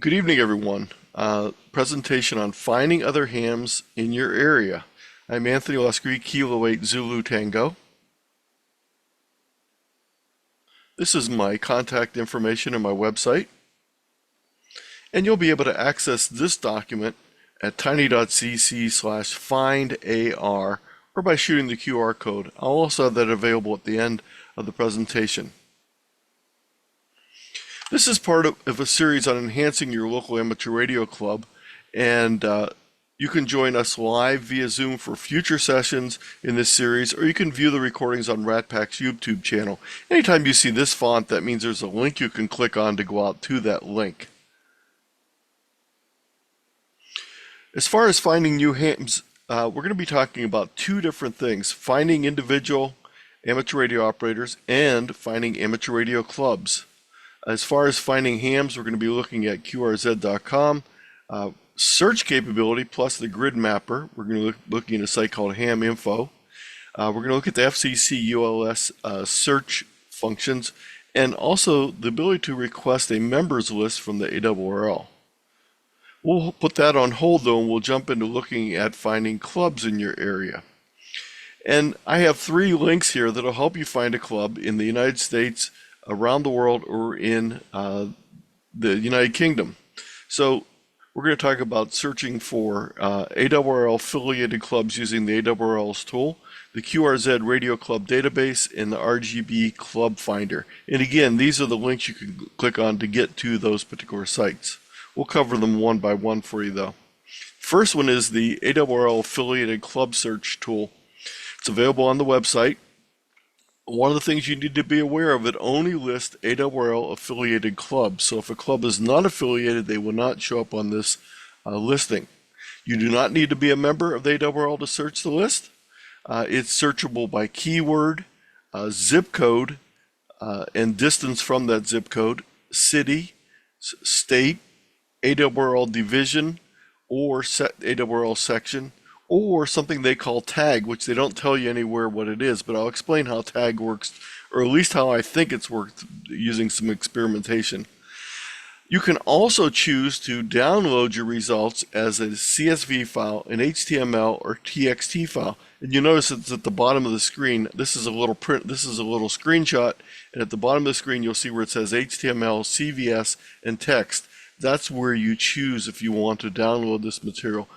Good evening, everyone. Presentation on finding other hams in your area. I'm Anthony Luscre, Kilo 8 Zulu Tango. This is my contact information on my website, and you'll be able to access this document at tiny.cc/findar or by shooting the QR code. I'll also have that available at the end of the presentation. This is part of a series on enhancing your local amateur radio club, and you can join us live via Zoom for future sessions in this series, or you can view the recordings on RATPAC's YouTube channel. Anytime you see this font, that means there's a link you can click on to go out to that link. As far as finding new hams, we're going to be talking about two different things: finding individual amateur radio operators and finding amateur radio clubs. As far as finding hams, we're going to be looking at QRZ.com, search capability plus the grid mapper. We're going to be looking at a site called Ham Info. We're going to look at the FCC ULS search functions, and also the ability to request a members list from the ARRL. We'll put that on hold though, and we'll jump into looking at finding clubs in your area. And I have 3 links here that'll help you find a club in the United States, around the world, or in the United Kingdom. So we're going to talk about searching for ARRL affiliated clubs using the ARRL's tool, the QRZ Radio Club database, and the RSGB Club Finder. And again, these are the links you can click on to get to those particular sites. We'll cover them one by one for you though. First one is the ARRL affiliated club search tool. It's available on the website. One of the things you need to be aware of, it only lists ARRL affiliated clubs. So if a club is not affiliated, they will not show up on this listing. You do not need to be a member of the ARRL to search the list. It's searchable by keyword, zip code, and distance from that zip code, city, state, ARRL division, or ARRL section, or something they call tag, which they don't tell you anywhere what it is, but I'll explain how tag works, or at least how I think it's worked using some experimentation. You can also choose to download your results as a CSV file, an HTML, or TXT file. And you notice it's at the bottom of the screen. This is a little screenshot, and at the bottom of the screen you'll see where it says HTML, CVS, and text. That's where you choose if you want to download this material.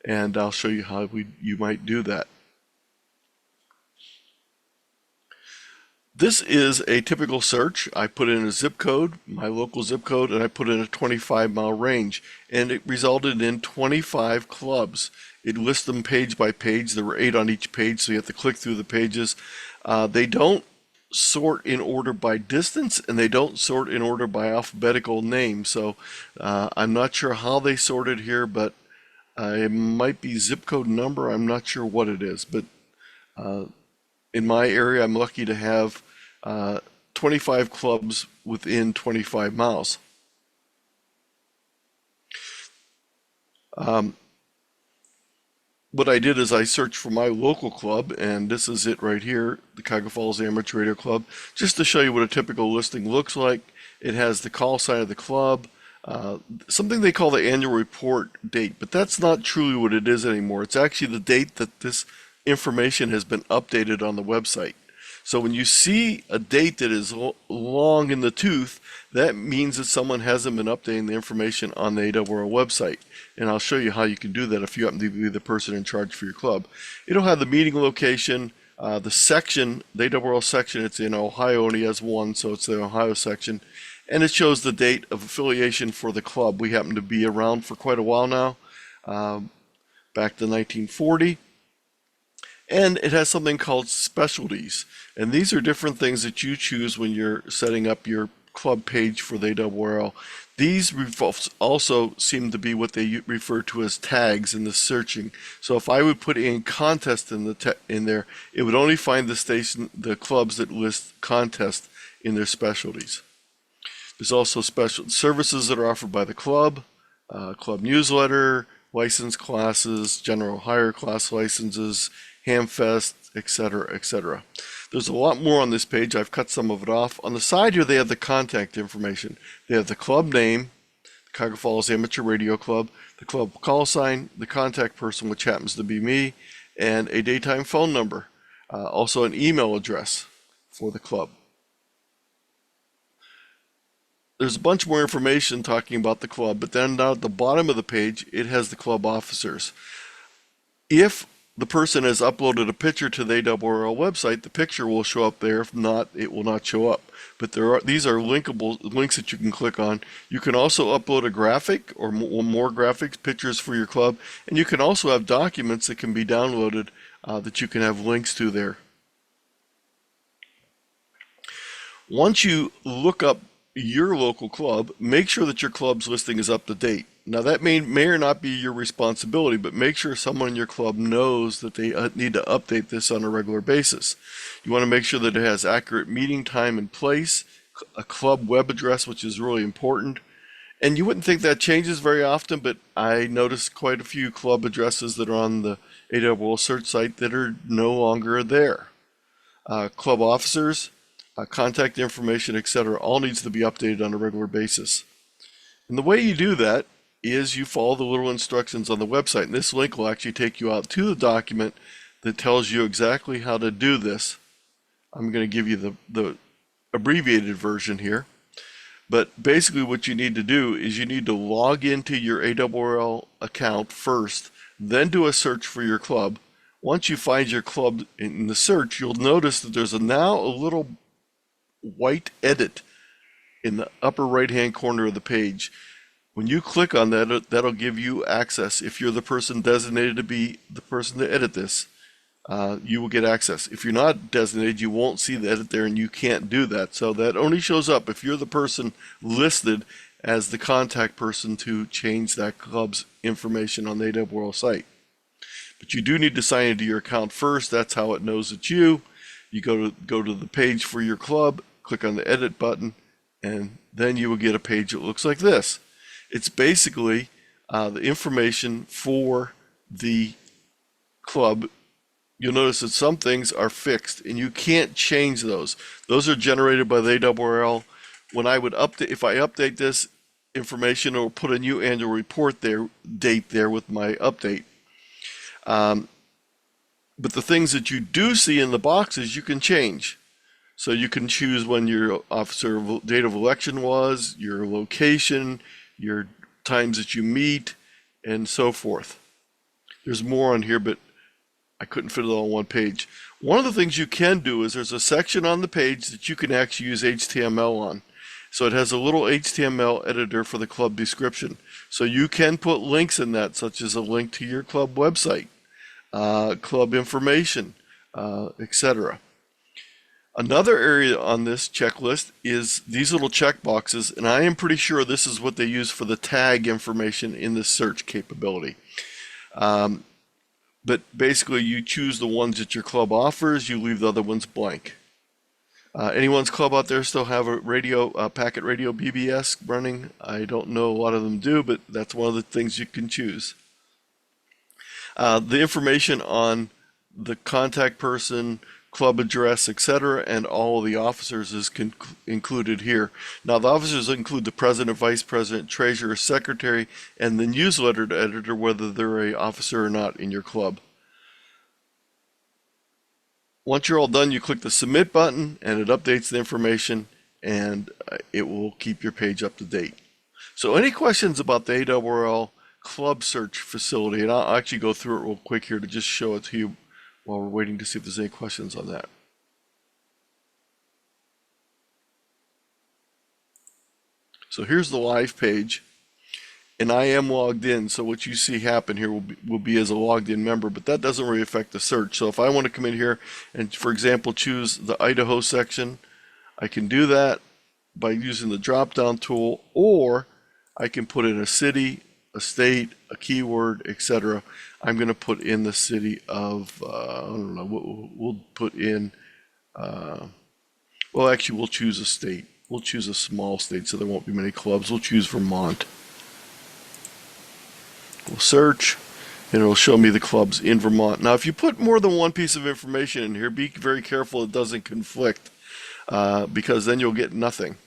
And I'll show you how you might do that. This is a typical search. I put in a zip code, my local zip code, and I put in a 25-mile range, and it resulted in 25 clubs. It lists them page by page. There were 8 on each page, so you have to click through the pages. They don't sort in order by distance, and they don't sort in order by alphabetical name. So I'm not sure how they sorted here, but it might be zip code number. I'm not sure what it is, but in my area, I'm lucky to have 25 clubs within 25 miles. What I did is I searched for my local club, and this is it right here, the Cuyahoga Falls Amateur Radio Club, just to show you what a typical listing looks like. It has the call sign of the club, something they call the annual report date, but that's not truly what it is anymore. It's actually the date that this information has been updated on the website. So when you see a date that is long in the tooth, that means that someone hasn't been updating the information on the ARRL website. And I'll show you how you can do that if you happen to be the person in charge for your club. It'll have the meeting location, the section, the ARRL section. It's in Ohio, only has one, so it's the Ohio section. And it shows the date of affiliation for the club. We happen to be around for quite a while now, back to 1940. And it has something called specialties. And these are different things that you choose when you're setting up your club page for the ARRL. These also seem to be what they refer to as tags in the searching. So if I would put in contest in there, it would only find the clubs that list contest in their specialties. There's also special services that are offered by the club, club newsletter, license classes, general hire class licenses, Hamfest, etc., etc. There's a lot more on this page. I've cut some of it off. On the side here, they have the contact information. They have the club name, Cuyahoga Falls Amateur Radio Club, the club call sign, the contact person, which happens to be me, and a daytime phone number. Also an email address for the club. There's a bunch more information talking about the club, but then down at the bottom of the page, it has the club officers. If the person has uploaded a picture to the ARRL website, the picture will show up there. If not, it will not show up. But these are linkable links that you can click on. You can also upload a graphic or more graphics, pictures for your club, and you can also have documents that can be downloaded that you can have links to there. Once you look up your local club, make sure that your club's listing is up to date. Now that may or not be your responsibility, but make sure someone in your club knows that they need to update this on a regular basis. You want to make sure that it has accurate meeting time and place, a club web address, which is really important. And you wouldn't think that changes very often, but I noticed quite a few club addresses that are on the ARRL search site that are no longer there. Club officers, contact information, etc., all needs to be updated on a regular basis. And the way you do that is you follow the little instructions on the website. And this link will actually take you out to the document that tells you exactly how to do this. I'm going to give you the abbreviated version here. But basically what you need to do is you need to log into your ARRL account first, then do a search for your club. Once you find your club in the search, you'll notice that there's now a little white edit in the upper right hand corner of the page. When you click on that, that'll give you access. If you're the person designated to be the person to edit this, you will get access. If you're not designated, you won't see the edit there and you can't do that. So that only shows up if you're the person listed as the contact person to change that club's information on the ARRL site. But you do need to sign into your account first. That's how it knows it's you. You go to the page for your club, click on the edit button, and then you will get a page that looks like this. It's basically the information for the club. You'll notice that some things are fixed and you can't change those. Those are generated by the ARRL. When I would update, if I update this information or put a new annual report date there with my update. But the things that you do see in the boxes, you can change. So you can choose when your officer date of election was, your location, your times that you meet, and so forth. There's more on here, but I couldn't fit it all on one page. One of the things you can do is there's a section on the page that you can actually use HTML on. So it has a little HTML editor for the club description. So you can put links in that, such as a link to your club website, club information, etc. Another area on this checklist is these little check boxes, and I am pretty sure this is what they use for the tag information in the search capability. But basically you choose the ones that your club offers, you leave the other ones blank. Anyone's club out there still have a packet radio BBS running? I don't know, a lot of them do, but that's one of the things you can choose. The information on the contact person, club address, etc., and all of the officers is included here. Now the officers include the president, vice president, treasurer, secretary, and the newsletter editor, whether they're an officer or not in your club. Once you're all done, you click the submit button and it updates the information and it will keep your page up to date. So any questions about the ARRL club search facility, and I'll actually go through it real quick here to just show it to you while we're waiting to see if there's any questions on that. So here's the live page, and I am logged in, so what you see happen here will be as a logged in member, but that doesn't really affect the search. So if I want to come in here and, for example, choose the Idaho section, I can do that by using the drop down tool, or I can put in a city, a state, a keyword, etc. I'm going to put in the city of, I don't know, we'll put in, well, actually, we'll choose a state. We'll choose a small state so there won't be many clubs. We'll choose Vermont. We'll search, and it'll show me the clubs in Vermont. Now, if you put more than one piece of information in here, be very careful it doesn't conflict, because then you'll get nothing.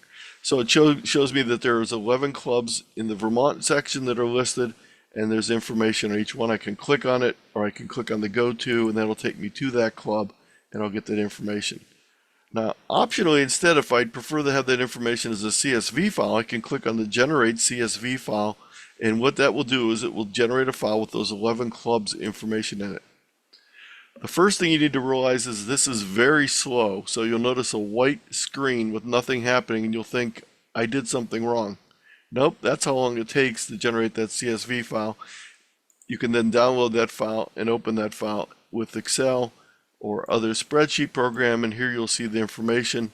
So it shows me that there's 11 clubs in the Vermont section that are listed, and there's information on each one. I can click on it, or I can click on the go to, and that'll take me to that club, and I'll get that information. Now, optionally, instead, if I'd prefer to have that information as a CSV file, I can click on the Generate CSV file, and what that will do is it will generate a file with those 11 clubs information in it. The first thing you need to realize is this is very slow, so you'll notice a white screen with nothing happening, and you'll think, I did something wrong. Nope, that's how long it takes to generate that CSV file. You can then download that file and open that file with Excel or other spreadsheet program, and here you'll see the information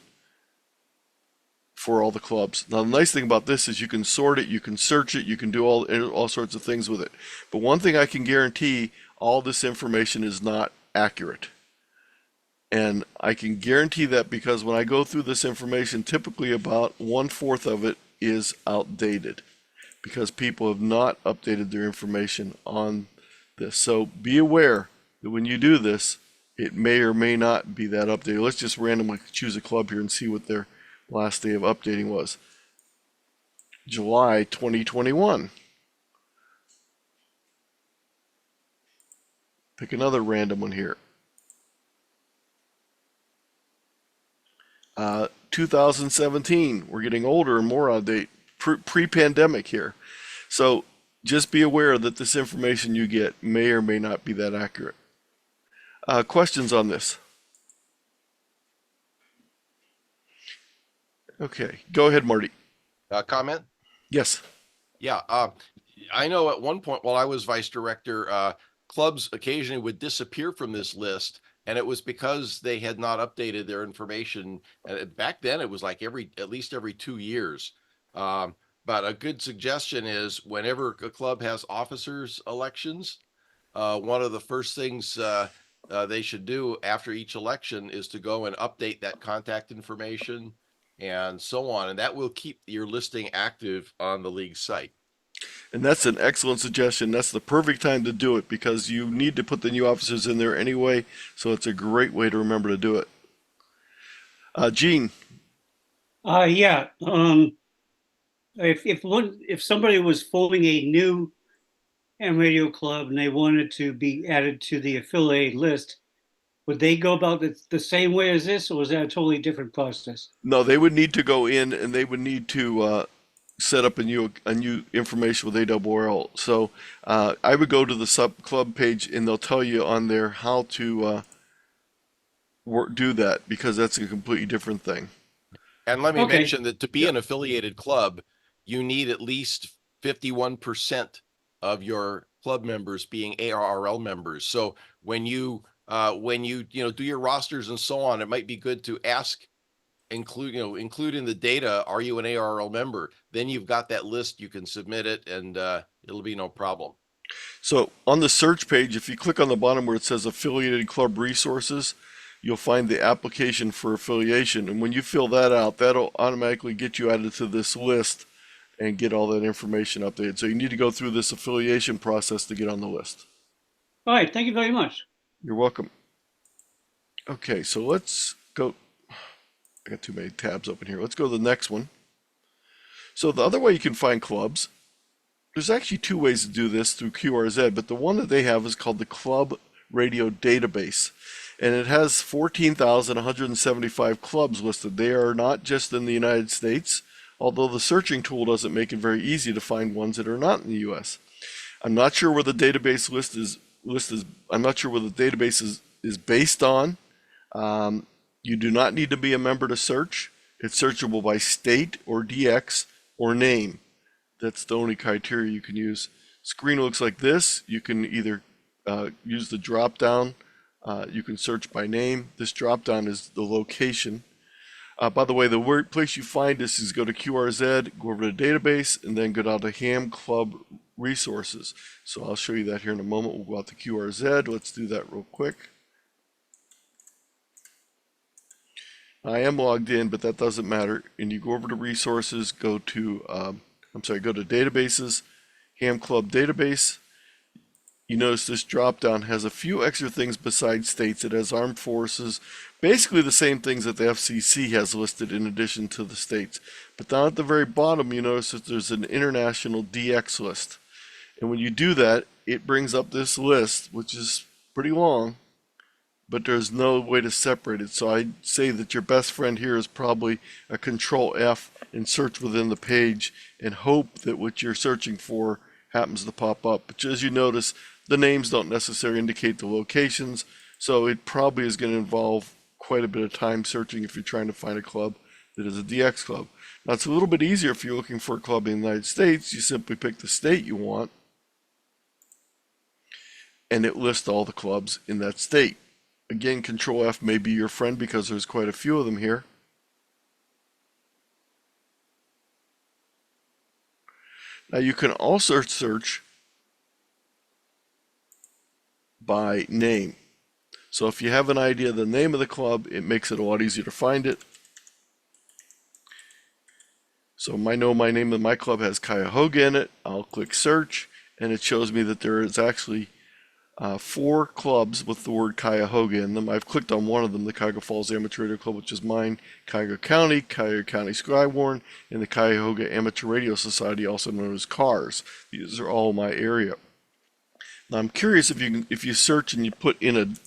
for all the clubs. Now the nice thing about this is you can sort it, you can search it, you can do all sorts of things with it. But one thing I can guarantee, all this information is not accurate. And I can guarantee that because when I go through this information, typically about 1/4 of it is outdated because people have not updated their information on this. So be aware that when you do this, it may or may not be that updated. Let's just randomly choose a club here and see what their last day of updating was. July 2021. Pick another random one here. 2017. We're getting older and more out of date. Pre-pandemic here. So just be aware that this information you get may or may not be that accurate. Questions on this? Okay, go ahead, Marty. Comment? Yes. Yeah, I know at one point while I was vice director, clubs occasionally would disappear from this list, and it was because they had not updated their information. Back then, it was like at least every 2 years. But a good suggestion is whenever a club has officers elections, one of the first things they should do after each election is to go and update that contact information and so on, and that will keep your listing active on the league site. And that's an excellent suggestion. That's the perfect time to do it because you need to put the new officers in there anyway, so it's a great way to remember to do it. Gene. Yeah. If somebody was forming a new ham radio club and they wanted to be added to the affiliate list, would they go about it the same way as this, or was that a totally different process? No, they would need to go in and they would need to set up a new information with ARRL. So I would go to the sub club page and they'll tell you on there how to do that because that's a completely different thing. And let me mention that to be an affiliated club, you need at least 51% of your club members being ARRL members. So when you do your rosters and so on, it might be good to ask, include in the data, are you an ARRL member? Then you've got that list, you can submit it, and it'll be no problem. So on the search page, if you click on the bottom where it says affiliated club resources, you'll find the application for affiliation. And when you fill that out, that'll automatically get you added to this list and get all that information updated. So you need to go through this affiliation process to get on the list. All right, thank you very much. You're welcome. Okay, so let's go. I got too many tabs open here. Let's go to the next one. So the other way you can find clubs, there's actually two ways to do this through QRZ, but the one that they have is called the Club Radio Database. And it has 14,175 clubs listed. They are not just in the United States, although the searching tool doesn't make it very easy to find ones that are not in the US. I'm not sure where the database I'm not sure where the database is based on. You do not need to be a member to search. It's searchable by state or DX or name. That's the only criteria you can use. Screen looks like this. You can either use the drop down. You can search by name. This drop down is the location. By the way, the place you find this is go to QRZ, go over to database, and then go down to Ham Club Resources. So I'll show you that here in a moment. We'll go out to QRZ. Let's do that real quick. I am logged in, but that doesn't matter. And you go over to resources, go to, go to databases, Ham Club Database. you notice this drop down has a few extra things besides states. It has armed forces, basically the same things that the FCC has listed in addition to the states. But down at the very bottom, you notice that there's an international DX list. And when you do that, it brings up this list, which is pretty long, but there's no way to separate it. So I'd say that your best friend here is probably a Control F and search within the page and hope that what you're searching for happens to pop up. But as you notice, the names don't necessarily indicate the locations, so it probably is going to involve quite a bit of time searching if you're trying to find a club that is a DX club. Now it's a little bit easier if you're looking for a club in the United States. You simply pick the state you want, and it lists all the clubs in that state. Again, Control F may be your friend because there's quite a few of them here. Now you can also search by name. So if you have an idea of the name of the club, it makes it a lot easier to find it. So I know my name of my club has Cuyahoga in it. I'll click search, and it shows me that there is actually 4 clubs with the word Cuyahoga in them. I've clicked on one of them, the Cuyahoga Falls Amateur Radio Club, which is mine, Cuyahoga County Skywarn, and the Cuyahoga Amateur Radio Society, also known as CARS. These are all my area. Now I'm curious if you search and you put in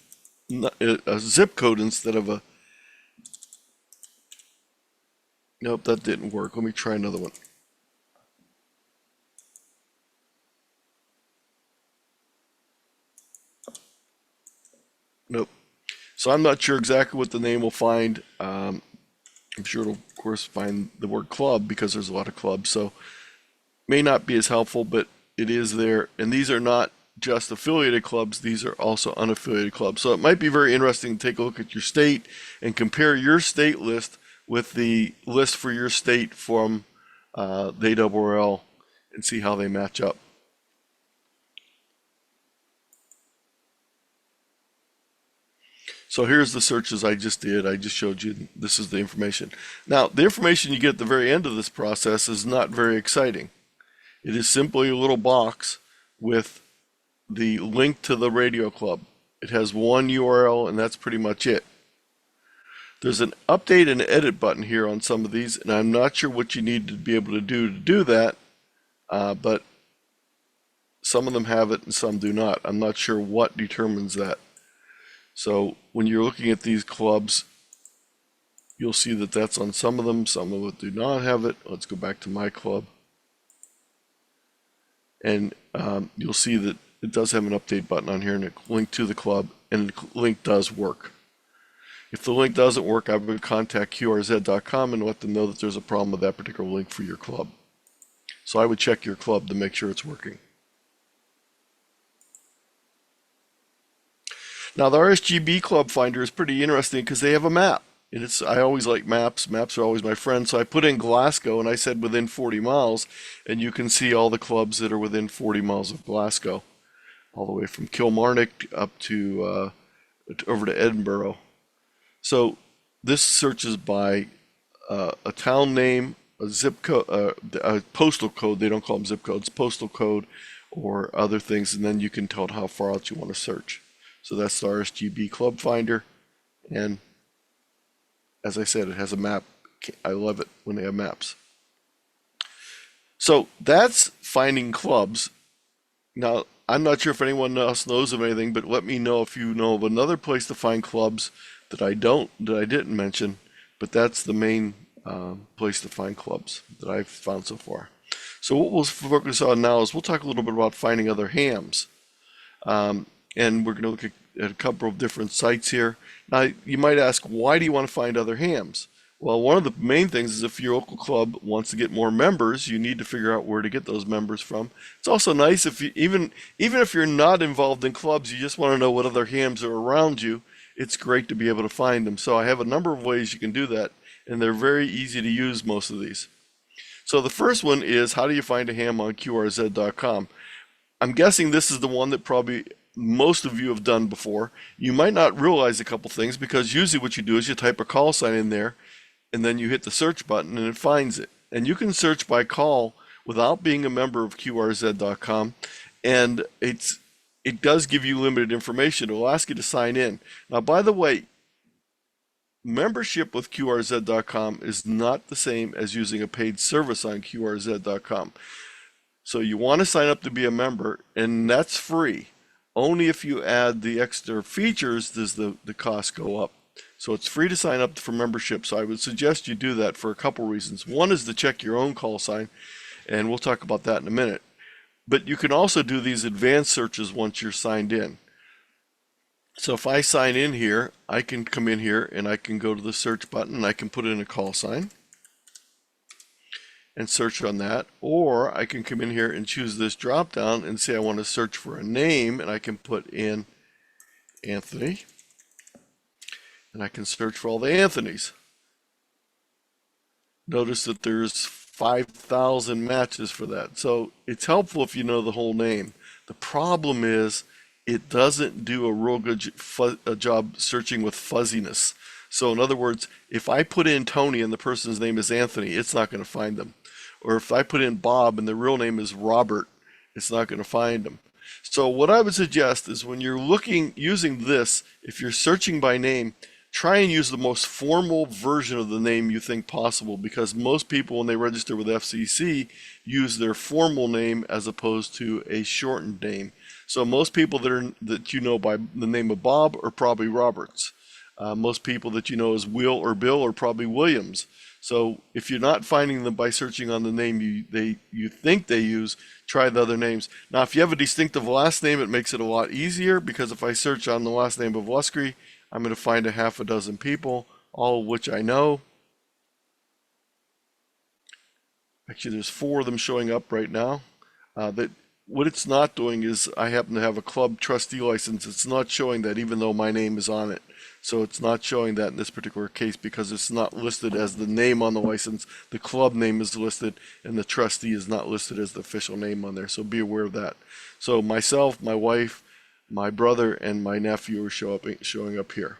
a zip code instead of a. Nope, that didn't work. Let me try another one. Nope. So I'm not sure exactly what the name will find. I'm sure it'll, of course, find the word club because there's a lot of clubs. So may not be as helpful, but it is there. And these are not just affiliated clubs. These are also unaffiliated clubs. So it might be very interesting to take a look at your state and compare your state list with the list for your state from the ARRL and see how they match up. So here's the searches I just did. I just showed you this is the information. Now, the information you get at the very end of this process is not very exciting. It is simply a little box with the link to the radio club. It has one URL, and that's pretty much it. There's an update and edit button here on some of these, and I'm not sure what you need to be able to do that, but some of them have it and some do not. I'm not sure what determines that. So when you're looking at these clubs, you'll see that that's on some of them. Some of it do not have it. Let's go back to my club. And you'll see that it does have an update button on here and a link to the club, and the link does work. If the link doesn't work, I would contact QRZ.com and let them know that there's a problem with that particular link for your club. So I would check your club to make sure it's working. Now the RSGB Club Finder is pretty interesting because they have a map. And I always like maps. Maps are always my friend. So I put in Glasgow and I said within 40 miles, and you can see all the clubs that are within 40 miles of Glasgow, all the way from Kilmarnock up to over to Edinburgh. So this searches by a town name, a zip code, a postal code. They don't call them zip codes, postal code, or other things, and then you can tell it how far out you want to search. So that's the RSGB Club Finder, and as I said, it has a map. I love it when they have maps. So that's finding clubs. Now, I'm not sure if anyone else knows of anything, but let me know if you know of another place to find clubs that I didn't mention, but that's the main place to find clubs that I've found so far. So what we'll focus on now is we'll talk a little bit about finding other hams. And we're going to look at a couple of different sites here. Now, you might ask, why do you want to find other hams? Well, one of the main things is if your local club wants to get more members, you need to figure out where to get those members from. It's also nice if you, even if you're not involved in clubs, you just want to know what other hams are around you. It's great to be able to find them. So I have a number of ways you can do that, and they're very easy to use, most of these. So the first one is, how do you find a ham on QRZ.com? I'm guessing this is the one that probably most of you have done before. You might not realize a couple things, because usually what you do is you type a call sign in there and then you hit the search button and it finds it. And you can search by call without being a member of QRZ.com, and it's it does give you limited information. It will ask you to sign in. Now, by the way, membership with QRZ.com is not the same as using a paid service on QRZ.com. So you want to sign up to be a member, and that's free. Only if you add the extra features does the cost go up. So it's free to sign up for membership. So I would suggest you do that for a couple reasons. One is to check your own call sign, and we'll talk about that in a minute. But you can also do these advanced searches once you're signed in. So if I sign in here, I can come in here and I can go to the search button and I can put in a call sign and search on that. Or I can come in here and choose this drop down and say I want to search for a name, and I can put in Anthony. And I can search for all the Anthonys. Notice that there's 5,000 matches for that. So it's helpful if you know the whole name. The problem is it doesn't do a real good job searching with fuzziness. So in other words, if I put in Tony and the person's name is Anthony, it's not going to find them. Or if I put in Bob and the real name is Robert, it's not going to find them. So what I would suggest is when you're using this, if you're searching by name, try and use the most formal version of the name you think possible, because most people, when they register with FCC, use their formal name as opposed to a shortened name. So most people that you know by the name of Bob are probably Roberts. Most people that you know as Will or Bill are probably Williams. So if you're not finding them by searching on the name you think they use, try the other names. Now, if you have a distinctive last name, it makes it a lot easier, because if I search on the last name of Luscre, I'm going to find a half a dozen people, all of which I know. Actually, there's 4 of them showing up right now. What it's not doing is I happen to have a club trustee license. It's not showing that, even though my name is on it. So it's not showing that in this particular case because it's not listed as the name on the license. The club name is listed and the trustee is not listed as the official name on there. So be aware of that. So myself, my wife, my brother, and my nephew are showing up here.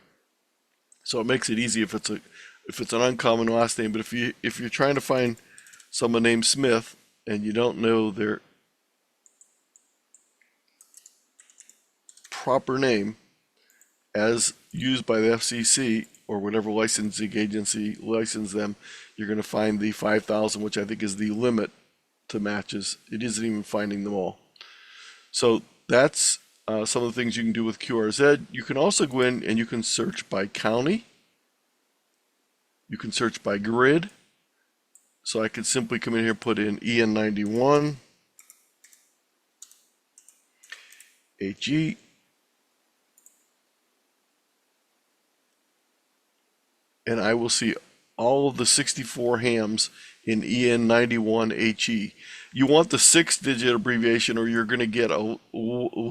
So it makes it easy if it's an uncommon last name. But if you're trying to find someone named Smith and you don't know their proper name as used by the FCC or whatever licensing agency licensed them, you're going to find the 5,000, which I think is the limit to matches. It isn't even finding them all. So that's some of the things you can do with QRZ. You can also go in and you can search by county. You can search by grid. So I could simply come in here, put in EN91, HE, and I will see all of the 64 hams in EN91HE. You want the 6-digit abbreviation or you're going to get a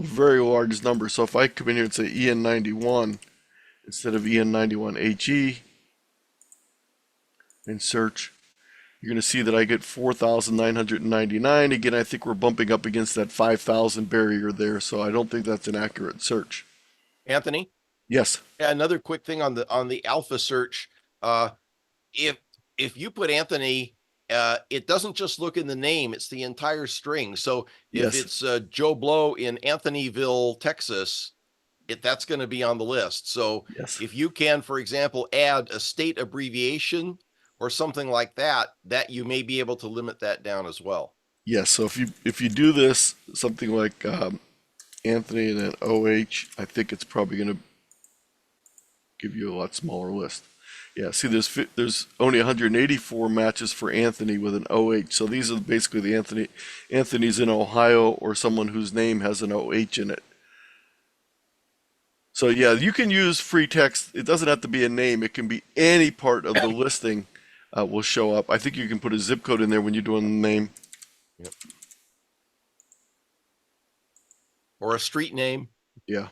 very large number. So if I come in here and say EN91 instead of EN91HE and search, you're going to see that I get 4,999. Again, I think we're bumping up against that 5,000 barrier there, so I don't think that's an accurate search. Anthony? Yes. Yeah, another quick thing on the alpha search. If you put Anthony, it doesn't just look in the name, it's the entire string. So if it's Joe Blow in Anthonyville, Texas, that's going to be on the list. So if you can, for example, add a state abbreviation or something like that, you may be able to limit that down as well. Yes. So if you do this, something like Anthony and then OH, I think it's probably going to give you a lot smaller list. Yeah, see, there's only 184 matches for Anthony with an OH. So these are basically the Anthony's in Ohio or someone whose name has an OH in it. So yeah, you can use free text. It doesn't have to be a name. It can be any part of the listing will show up. I think you can put a zip code in there when you're doing the name. Yep. Or a street name. Yeah.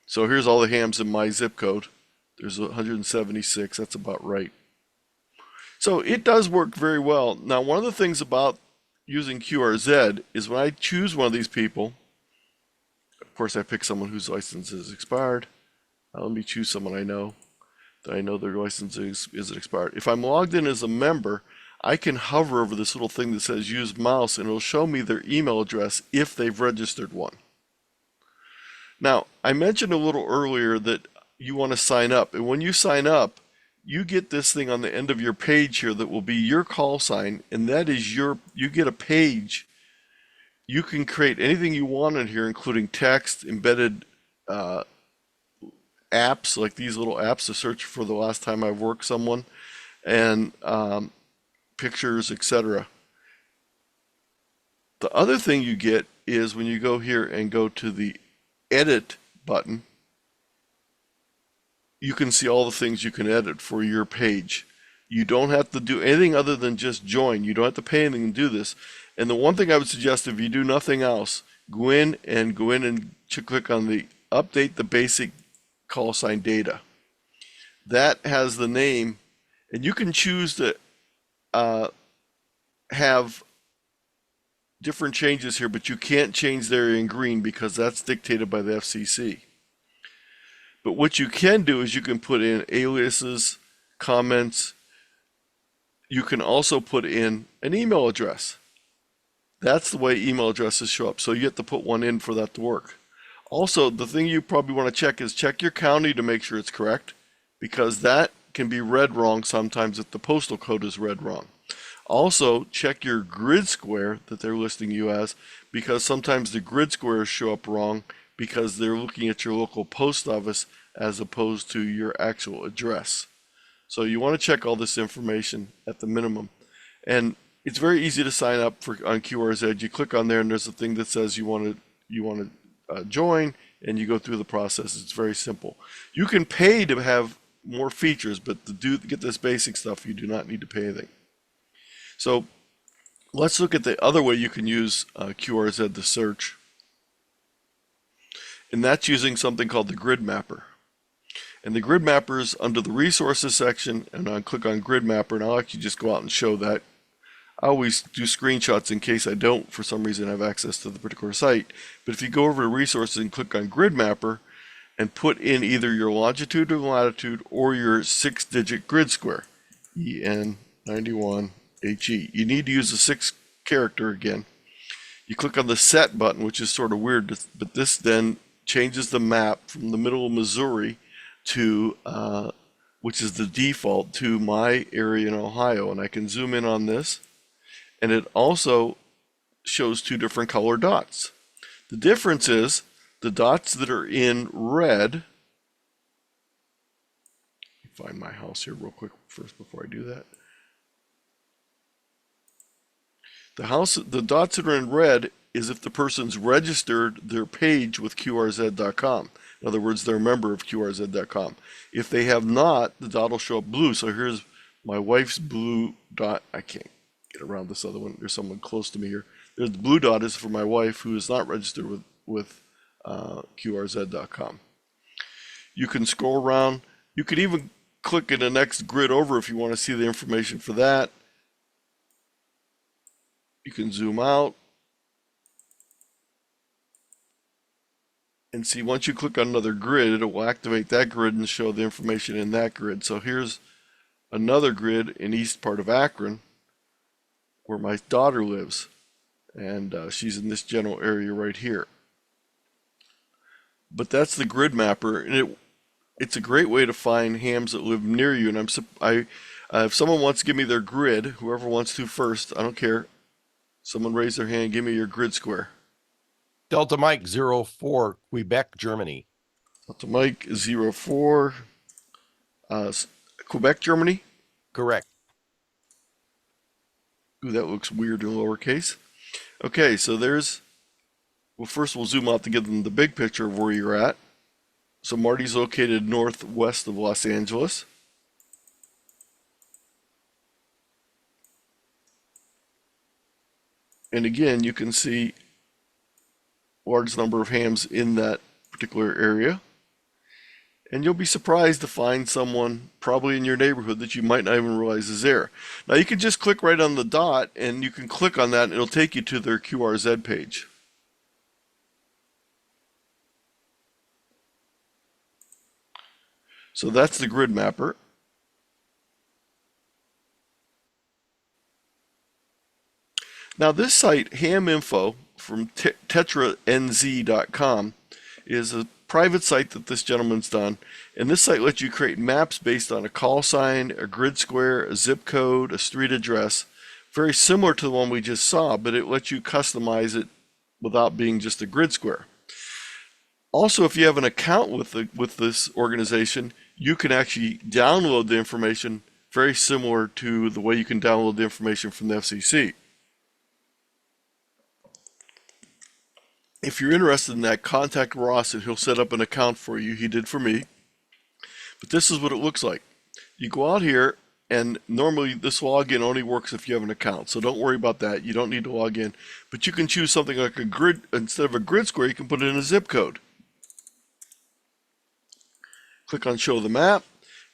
So here's all the hams in my zip code. There's 176. That's about right. So it does work very well. Now, one of the things about using QRZ is when I choose one of these people, of course, I pick someone whose license is expired. Let me choose someone I know that I know their license is expired. If I'm logged in as a member, I can hover over this little thing that says use mouse and it'll show me their email address if they've registered one. Now, I mentioned a little earlier that you want to sign up, and when you sign up, you get this thing on the end of your page here that will be your call sign, and that is you get a page. You can create anything you want in here, including text, embedded uh, apps, like these little apps to search for the last time I've worked someone, and pictures, etc. The other thing you get is when you go here and go to the edit button, you can see all the things you can edit for your page. You don't have to do anything other than just join. You don't have to pay anything to do this. And the one thing I would suggest, if you do nothing else, go in and click on the update the basic call sign data. That has the name, and you can choose to have different changes here, but you can't change the area in green because that's dictated by the FCC. But what you can do is you can put in aliases, comments. You can also put in an email address. That's the way email addresses show up. So you have to put one in for that to work. Also, the thing you probably want to check is check your county to make sure it's correct, because that can be read wrong sometimes if the postal code is read wrong. Also, check your grid square that they're listing you as, because sometimes the grid squares show up wrong because they're looking at your local post office as opposed to your actual address. So you want to check all this information at the minimum. And it's very easy to sign up on QRZ. You click on there and there's a thing that says you want to join, and you go through the process. It's very simple. You can pay to have more features, but to get this basic stuff, you do not need to pay anything. So let's look at the other way you can use QRZ to search. And that's using something called the grid mapper. And the grid mapper is under the resources section, and I'll click on grid mapper, and I'll actually just go out and show that. I always do screenshots in case I don't, for some reason, have access to the particular site. But if you go over to resources and click on grid mapper and put in either your longitude or latitude or your 6-digit grid square, EN91HE. You need to use a 6 character again. You click on the set button, which is sort of weird, but this then changes the map from the middle of Missouri to, which is the default, to my area in Ohio. And I can zoom in on this, and it also shows 2 different color dots. The difference is the dots that are in red. Find my house here real quick first before I do that. The dots that are in red is if the person's registered their page with QRZ.com. In other words, they're a member of QRZ.com. If they have not, the dot will show up blue. So here's my wife's blue dot. I can't get around this other one. There's someone close to me here. The blue dot is for my wife who is not registered with QRZ.com. You can scroll around. You can even click in the next grid over if you want to see the information for that. You can zoom out and see, once you click on another grid, it will activate that grid and show the information in that grid. So here's another grid in east part of Akron where my daughter lives, and she's in this general area right here. But that's the grid mapper, and it's a great way to find hams that live near you. And if someone wants to give me their grid, whoever wants to first, I don't care. Someone raise their hand, give me your grid square. Delta Mike 04, Quebec, Germany. Delta Mike 04, Quebec, Germany? Correct. Ooh, that looks weird in lowercase. Okay, so well, first we'll zoom out to give them the big picture of where you're at. So Marty's located northwest of Los Angeles. And again, you can see a large number of hams in that particular area. And you'll be surprised to find someone probably in your neighborhood that you might not even realize is there. Now you can just click right on the dot, and you can click on that and it'll take you to their QRZ page. So that's the grid mapper. Now this site, Ham Info, from tetranz.com, is a private site that this gentleman's done. And this site lets you create maps based on a call sign, a grid square, a zip code, a street address. Very similar to the one we just saw, but it lets you customize it without being just a grid square. Also, if you have an account with this organization, you can actually download the information very similar to the way you can download the information from the FCC. If you're interested in that, contact Ross and he'll set up an account for you. He did for me. But this is what it looks like. You go out here, and normally this login only works if you have an account. So don't worry about that. You don't need to log in. But you can choose something like a grid. Instead of a grid square, you can put in a zip code. Click on Show the Map.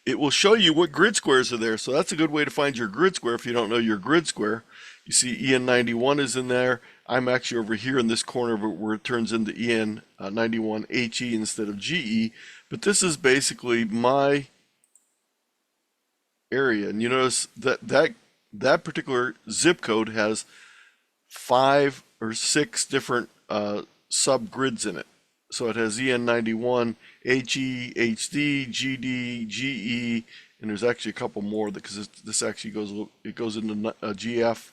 It will show you what grid squares are there. So that's a good way to find your grid square if you don't know your grid square. You see EN91 is in there. I'm actually over here in this corner of it where it turns into EN91 HE instead of GE. But this is basically my area. And you notice that particular zip code has 5 or 6 different subgrids in it. So it has EN91, HE, HD, GD, GE, and there's actually a couple more because this actually goes into GF,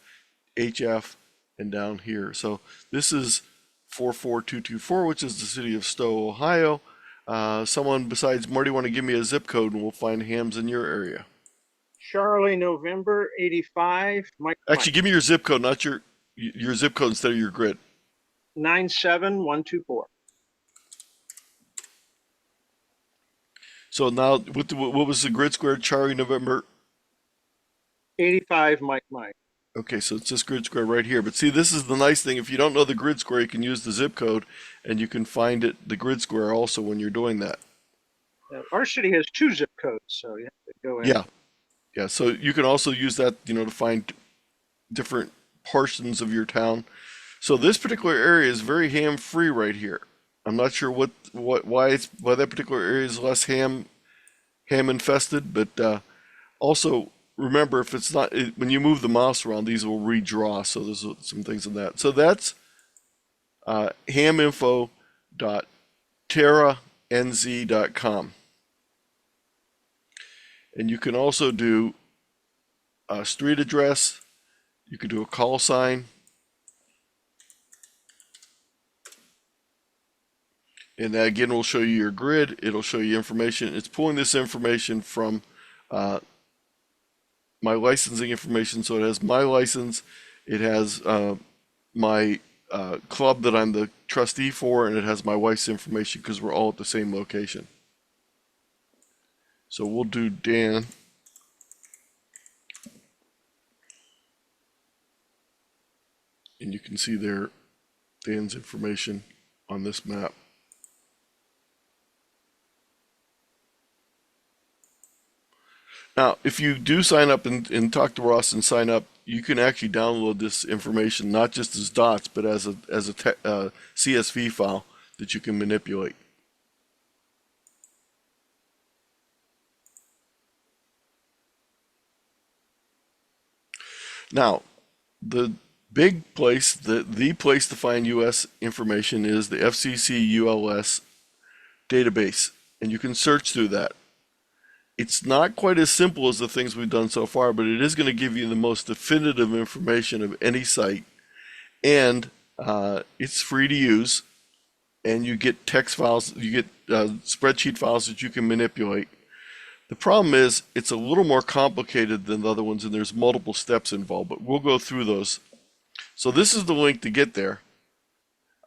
HF, and down here. So this is 44224, which is the city of Stowe, Ohio. Someone besides Marty want to give me a zip code and we'll find hams in your area. Charlie, November 85. Mike. Actually, give me your zip code, not your zip code instead of your grid. 97124. So now, what was the grid square? Charlie, November 85, Mike. Okay, so it's this grid square right here. But see, this is the nice thing. If you don't know the grid square, you can use the zip code, and you can find the grid square also when you're doing that. Our city has 2 zip codes, so you have to go in. Yeah. So you can also use that, to find different portions of your town. So this particular area is very ham-free right here. I'm not sure why that particular area is less ham infested, but also remember, if it's not, when you move the mouse around, these will redraw. So there's some things in that. So that's haminfo.terranz.com. And you can also do a street address. You can do a call sign. And that again will show you your grid. It'll show you information. It's pulling this information from my licensing information. So it has my license. It has my club that I'm the trustee for, and it has my wife's information because we're all at the same location. So we'll do Dan. And you can see there Dan's information on this map. Now, if you do sign up and talk to Ross and sign up, you can actually download this information not just as dots, but as a CSV file that you can manipulate. Now, the big place, the place to find U.S. information is the FCC ULS database, and you can search through that. It's not quite as simple as the things we've done so far, but it is going to give you the most definitive information of any site, and it's free to use, and you get text files, you get spreadsheet files that you can manipulate. The problem is it's a little more complicated than the other ones, and there's multiple steps involved, but we'll go through those. So this is the link to get there,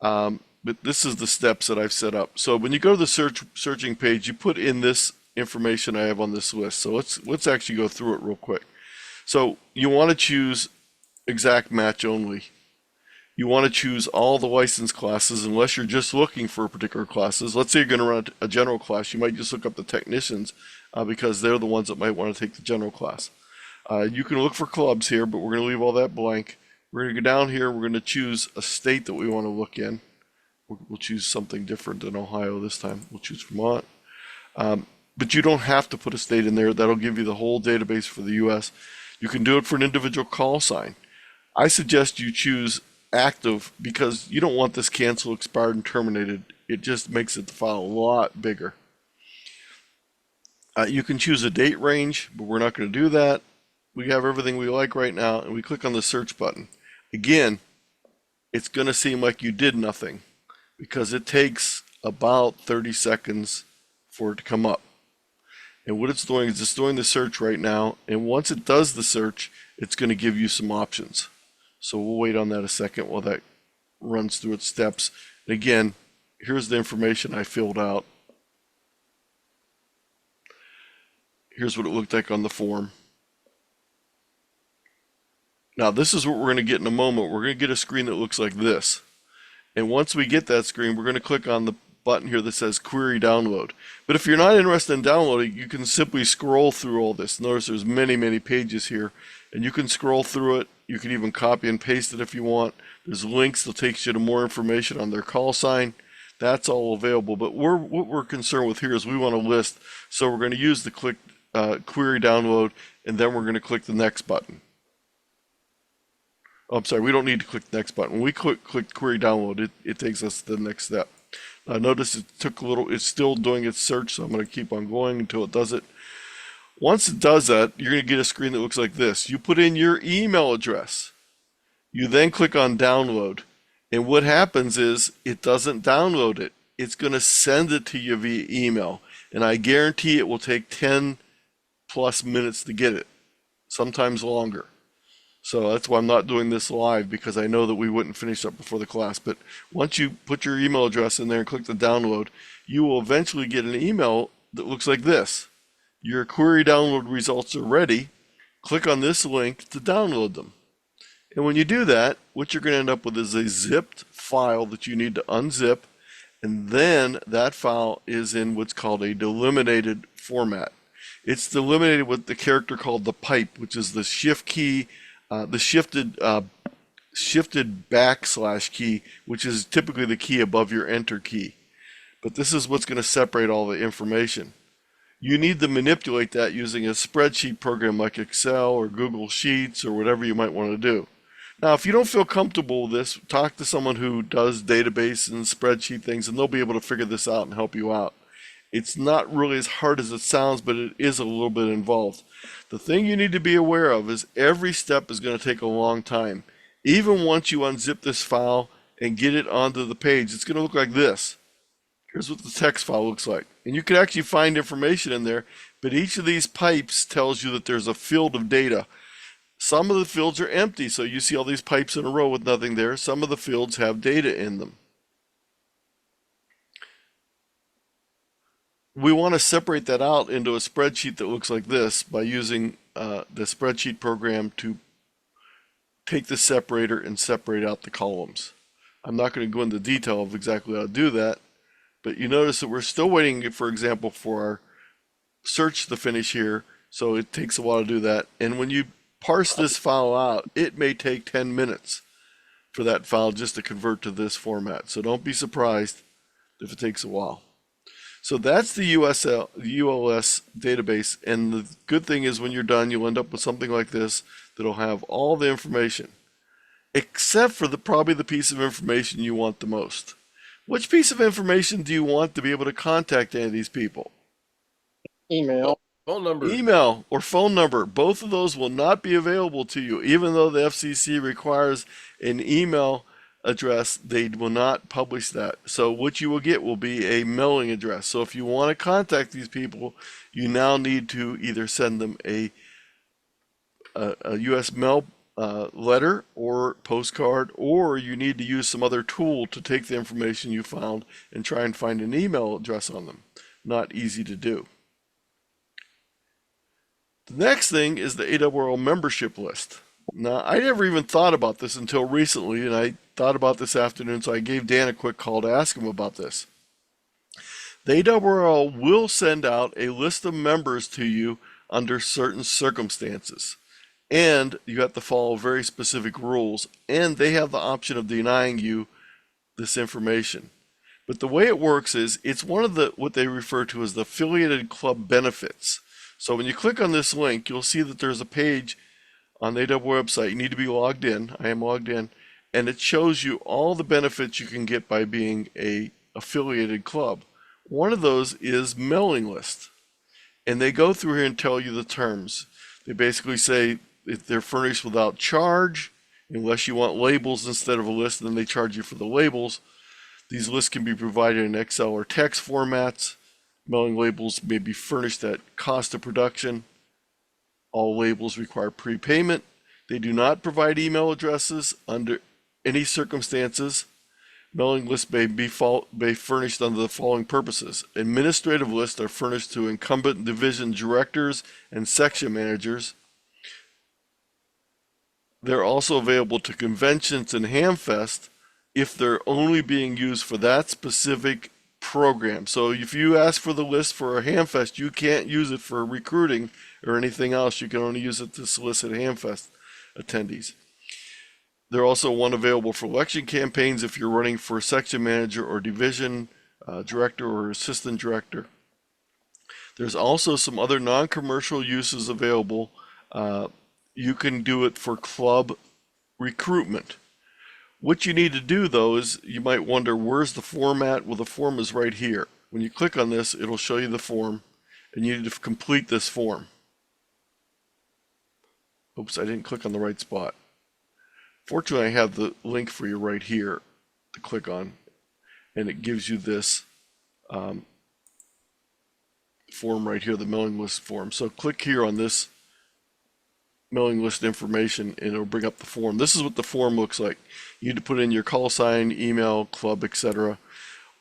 but this is the steps that I've set up. So when you go to the searching page, you put in this information I have on this list. So let's actually go through it real quick. So you want to choose exact match only. You want to choose all the license classes unless you're just looking for particular classes. Let's say you're going to run a general class. You might just look up the technicians because they're the ones that might want to take the general class. You can look for clubs here, but we're going to leave all that blank. We're going to go down here. We're going to choose a state that we want to look in. We'll choose something different than Ohio this time. We'll choose Vermont. But you don't have to put a state in there. That'll give you the whole database for the U.S. You can do it for an individual call sign. I suggest you choose active because you don't want this canceled, expired, and terminated It just makes the file a lot bigger. You can choose a date range, but we're not going to do that. We have everything we like right now, and we click on the search button. Again, it's going to seem like you did nothing because it takes about 30 seconds for it to come up. And what it's doing is it's doing the search right now, and once it does the search, it's going to give you some options. So we'll wait on that a second while that runs through its steps. And again, here's the information I filled out. Here's what it looked like on the form. Now this is what we're going to get in a moment. We're going to get a screen that looks like this. And once we get that screen, we're going to click on the button here that says Query Download. But if you're not interested in downloading, you can simply scroll through all this. Notice there's many pages here, and you can scroll through it. You can even copy and paste it if you want. There's links that takes you to more information on their call sign. That's all available. But what we're concerned with here is we want a list. So we're going to use the Query Download, and then we're going to click the next button. Oh, I'm sorry, we don't need to click the next button. When we click Query Download, it takes us to the next step. Notice it took a little, it's still doing its search, so I'm going to keep on going until it does it. Once it does that, you're going to get a screen that looks like this. You put in your email address. You then click on Download. And what happens is it doesn't download it. It's going to send it to you via email. And I guarantee it will take 10+ minutes to get it, sometimes longer. So that's why I'm not doing this live, because I know that we wouldn't finish up before the class. But once you put your email address in there and click the download, you will eventually get an email that looks like this. Your query download results are ready. Click on this link to download them. And when you do that, what you're going to end up with is a zipped file that you need to unzip. And then that file is in what's called a delimited format. It's delimited with the character called the pipe, which is the shift key. The shifted backslash key, which is typically the key above your enter key. But this is what's going to separate all the information. You need to manipulate that using a spreadsheet program like Excel or Google Sheets or whatever you might want to do. Now, if you don't feel comfortable with this, talk to someone who does database and spreadsheet things, and they'll be able to figure this out and help you out. It's not really as hard as it sounds, but it is a little bit involved. The thing you need to be aware of is every step is going to take a long time. Even once you unzip this file and get it onto the page, it's going to look like this. Here's what the text file looks like. And you can actually find information in there, but each of these pipes tells you that there's a field of data. Some of the fields are empty, so you see all these pipes in a row with nothing there. Some of the fields have data in them. We want to separate that out into a spreadsheet that looks like this by using the spreadsheet program to take the separator and separate out the columns. I'm not going to go into detail of exactly how to do that, but you notice that we're still waiting, for example, for our search to finish here, so it takes a while to do that. And when you parse this file out, it may take 10 minutes for that file just to convert to this format. So don't be surprised if it takes a while. So that's the ULS database, and the good thing is when you're done, you'll end up with something like this that'll have all the information, except for probably the piece of information you want the most. Which piece of information do you want to be able to contact any of these people? Email. Phone number. Email or phone number. Both of those will not be available to you, even though the FCC requires an email address. They will not publish that. So what you will get will be a mailing address. So if you want to contact these people, you now need to either send them a U.S. mail letter or postcard, or you need to use some other tool to take the information you found and try and find an email address on them. Not easy to do. The next thing is the ARRL membership list. Now, I never even thought about this until recently, and I thought about this afternoon, so I gave Dan a quick call to ask him about this. The ARRL will send out a list of members to you under certain circumstances, and you have to follow very specific rules, and they have the option of denying you this information. But the way it works is it's one of what they refer to as the affiliated club benefits. So when you click on this link, you'll see that there's a page on the AWR website. You need to be logged in. I am logged in, and it shows you all the benefits you can get by being a affiliated club. One of those is mailing list. And they go through here and tell you the terms. They basically say if they're furnished without charge, unless you want labels instead of a list, then they charge you for the labels. These lists can be provided in Excel or text formats. Mailing labels may be furnished at cost of production. All labels require prepayment. They do not provide email addresses under any circumstances. Mailing lists may be furnished under the following purposes. Administrative lists are furnished to incumbent division directors and section managers. They're also available to conventions and Hamfest if they're only being used for that specific program. So if you ask for the list for a Hamfest, you can't use it for recruiting or anything else. You can only use it to solicit Hamfest attendees. They're also one available for election campaigns if you're running for section manager or division director or assistant director. There's also some other non-commercial uses available. You can do it for club recruitment. What you need to do though is you might wonder, where's the format? Well, the form is right here. When you click on this, it'll show you the form, and you need to complete this form. Oops, I didn't click on the right spot. Fortunately, I have the link for you right here to click on, and it gives you this form right here, the mailing list form. So click here on this mailing list information, and it'll bring up the form. This is what the form looks like. You need to put in your call sign, email, club, etc.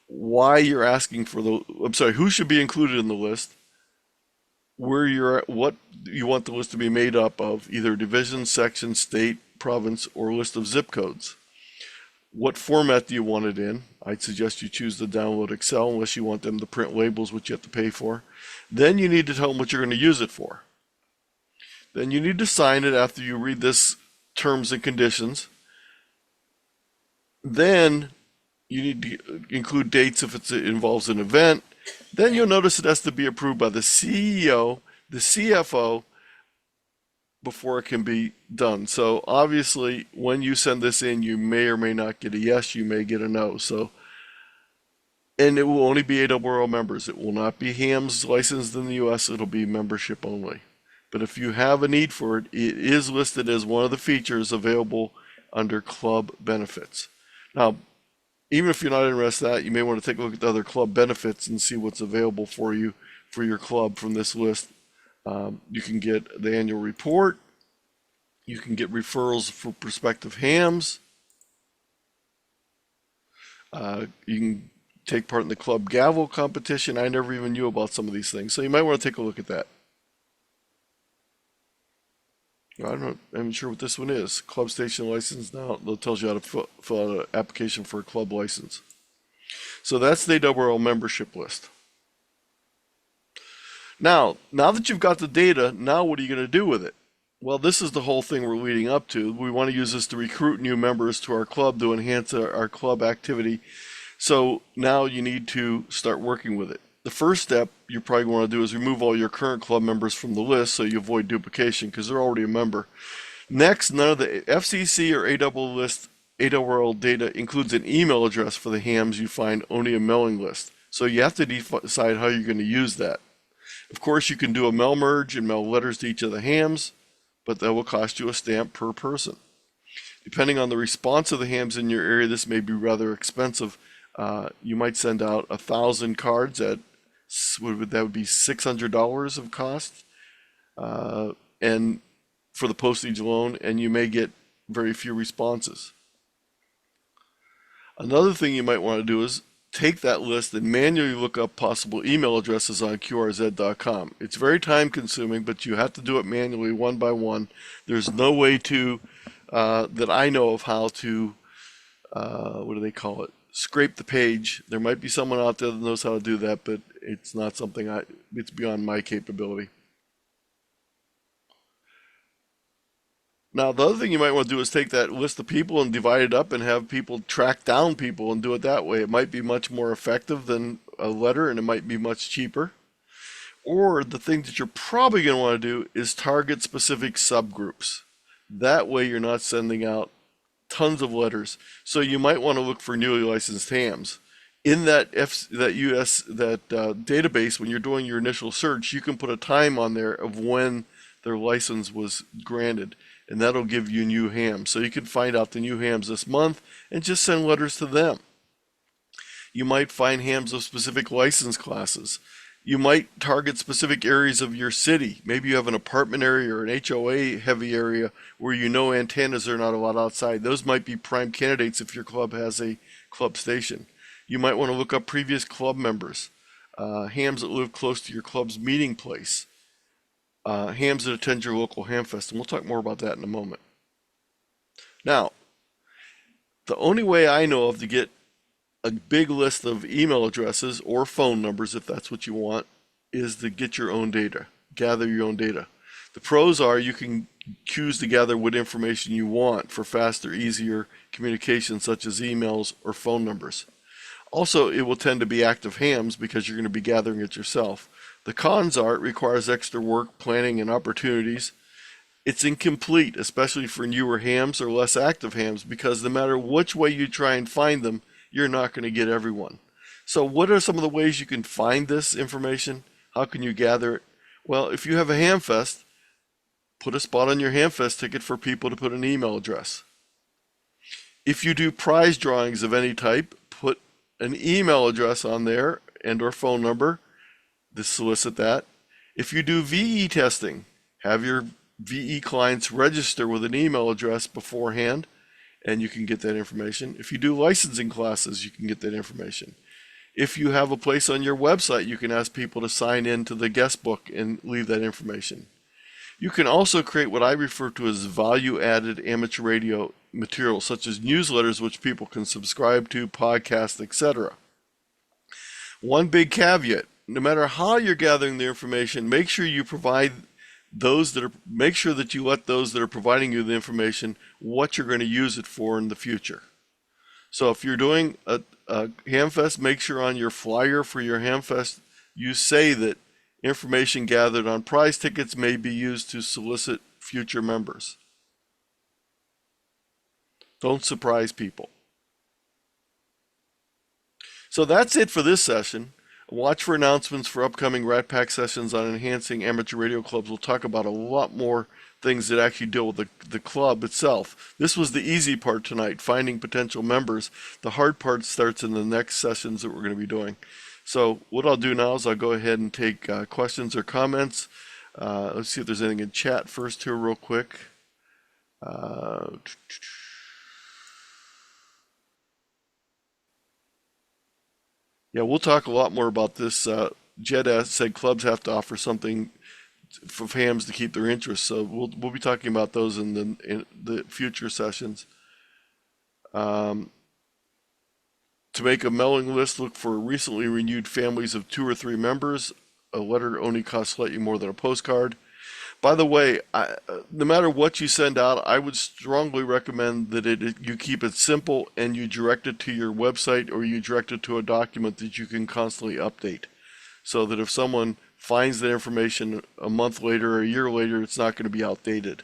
Why you're asking for who should be included in the list, where you're at, what you want the list to be made up of, either division, section, state, province, or list of zip codes. What format do you want it in? I'd suggest you choose the download Excel unless you want them to print labels, which you have to pay for. Then you need to tell them what you're going to use it for. Then you need to sign it after you read this terms and conditions. Then you need to include dates if it involves an event. Then you'll notice it has to be approved by the CEO, the CFO, before it can be done. So obviously, when you send this in, you may or may not get a yes, you may get a no. So, and it will only be ARRL members. It will not be hams licensed in the US, it'll be membership only. But if you have a need for it, it is listed as one of the features available under club benefits. Now, even if you're not interested in that, you may want to take a look at the other club benefits and see what's available for you for your club from this list. You can get the annual report. You can get referrals for prospective hams. You can take part in the club gavel competition. I never even knew about some of these things, so you might want to take a look at that. I'm not sure what this one is. Club station license. Now it tells you how to fill out an application for a club license. So that's the ARRL membership list. Now that you've got the data, now what are you going to do with it? Well, this is the whole thing we're leading up to. We want to use this to recruit new members to our club to enhance our club activity. So now you need to start working with it. The first step you probably want to do is remove all your current club members from the list so you avoid duplication because they're already a member. Next, none of the FCC or ARRL data includes an email address for the hams you find, only a mailing list. So you have to decide how you're going to use that. Of course, you can do a mail merge and mail letters to each of the hams, but that will cost you a stamp per person. Depending on the response of the hams in your area, this may be rather expensive. You might send out 1,000 cards at that would be $600 of cost, and for the postage alone, and you may get very few responses. Another thing you might want to do is take that list and manually look up possible email addresses on QRZ.com. It's very time consuming, but you have to do it manually one by one. There's no way to, that I know of how to, what do they call it? Scrape the page. There might be someone out there that knows how to do that, but it's not something it's beyond my capability. Now, the other thing you might want to do is take that list of people and divide it up and have people track down people and do it that way. It might be much more effective than a letter, and it might be much cheaper. Or the thing that you're probably going to want to do is target specific subgroups. That way you're not sending out tons of letters. So you might want to look for newly licensed hams. In that database, when you're doing your initial search, you can put a time on there of when their license was granted, and that'll give you new hams. So you can find out the new hams this month and just send letters to them. You might find hams of specific license classes. You might target specific areas of your city. Maybe you have an apartment area or an HOA heavy area where you know antennas are not allowed outside. Those might be prime candidates if your club has a club station. You might want to look up previous club members, hams that live close to your club's meeting place, hams that attend your local ham fest, and we'll talk more about that in a moment. Now, the only way I know of to get a big list of email addresses or phone numbers, if that's what you want, is to get your own data, gather your own data. The pros are you can choose to gather what information you want for faster, easier communication, such as emails or phone numbers. Also, it will tend to be active hams because you're going to be gathering it yourself. The cons are it requires extra work, planning, and opportunities. It's incomplete, especially for newer hams or less active hams, because no matter which way you try and find them, you're not going to get everyone. So what are some of the ways you can find this information? How can you gather it? Well, if you have a ham fest, put a spot on your ham fest ticket for people to put an email address. If you do prize drawings of any type, put an email address on there and or phone number to solicit that. If you do VE testing, have your VE clients register with an email address beforehand, and you can get that information. If you do licensing classes, you can get that information. If you have a place on your website, you can ask people to sign in to the guest book and leave that information. You can also create what I refer to as value-added amateur radio material, such as newsletters which people can subscribe to, podcasts, etc. One big caveat, no matter how you're gathering the information, make sure you provide make sure that you let those that are providing you the information what you're going to use it for in the future. So if you're doing a Hamfest, make sure on your flyer for your Hamfest you say that information gathered on prize tickets may be used to solicit future members. Don't surprise people. So that's it for this session. Watch for announcements for upcoming RATPAC sessions on enhancing amateur radio clubs. We'll talk about a lot more things that actually deal with the club itself. This was the easy part tonight, finding potential members. The hard part starts in the next sessions that we're going to be doing. So what I'll do now is I'll go ahead and take questions or comments. Let's see if there's anything in chat first here real quick. Yeah, we'll talk a lot more about this. Jed said clubs have to offer something for hams to keep their interest, so we'll be talking about those in the future sessions. To make a mailing list, look for recently renewed families of 2 or 3 members. A letter only costs slightly more than a postcard. By the way, no matter what you send out, I would strongly recommend that you keep it simple and you direct it to your website or you direct it to a document that you can constantly update. So that if someone finds that information a month later or a year later, it's not going to be outdated.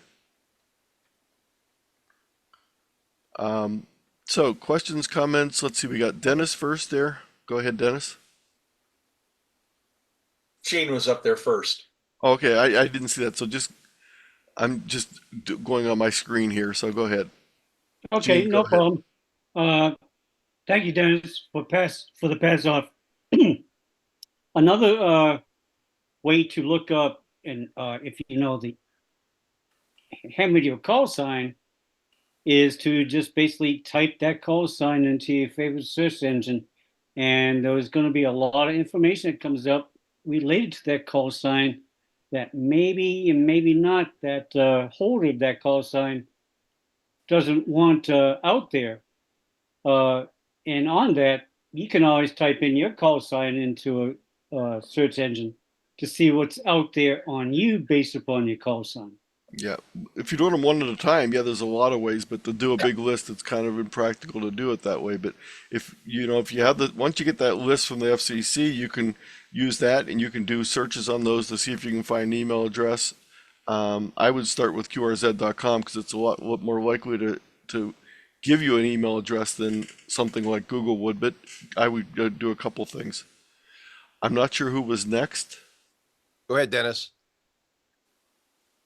So questions, comments, let's see, we got Dennis first there. Go ahead, Dennis. Shane was up there first. Okay, I didn't see that, so I'm just going on my screen here, so go ahead. Okay, Gene, no go ahead. problem. Thank you, Dennis, for the pass off. Another way to look up, and if you know the ham radio call sign, is to just basically type that call sign into your favorite search engine, and there's going to be a lot of information that comes up related to that call sign that maybe and maybe not that holder of that call sign doesn't want out there. And on that, you can always type in your call sign into a search engine to see what's out there on you based upon your call sign. Yeah, if you're doing them one at a time, yeah, there's a lot of ways, but to do a big list, it's kind of impractical to do it that way. But if you have once you get that list from the FCC, you can use that and you can do searches on those to see if you can find an email address. I would start with qrz.com because it's a lot more likely to give you an email address than something like Google would, but I would do a couple things. I'm not sure who was next. Go ahead, Dennis.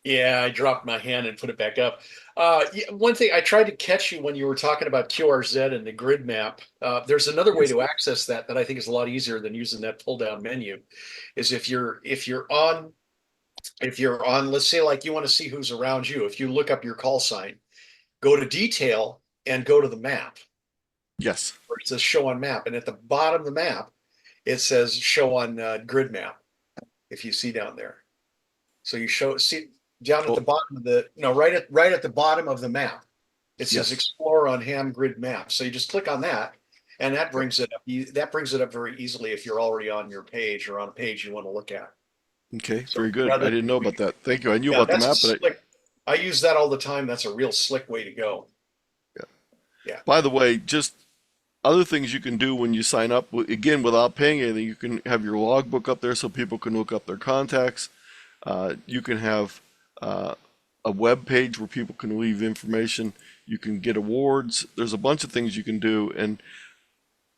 Yeah, I dropped my hand and put it back up. One thing I tried to catch you when you were talking about QRZ and the grid map. There's another way to access that I think is a lot easier than using that pull down menu. Is if you're on, let's say like you want to see who's around you. If you look up your call sign, go to detail and go to the map. Yes. Where it says show on map, and at the bottom of the map, it says show on grid map. If you see down there, so you see down at the bottom of the right at the bottom of the map, it says explore on ham grid map. So you just click on that, and that brings it up. That brings it up very easily if you're already on your page or on a page you want to look at. Okay, very good. I didn't know about that. Thank you. I knew Yeah, about the map, but I use that all the time. That's a real slick way to go. Yeah. By the way, just other things you can do when you sign up, again, without paying anything, you can have your logbook up there so people can look up their contacts. You can have a web page where people can leave information. You can get awards. There's a bunch of things you can do. And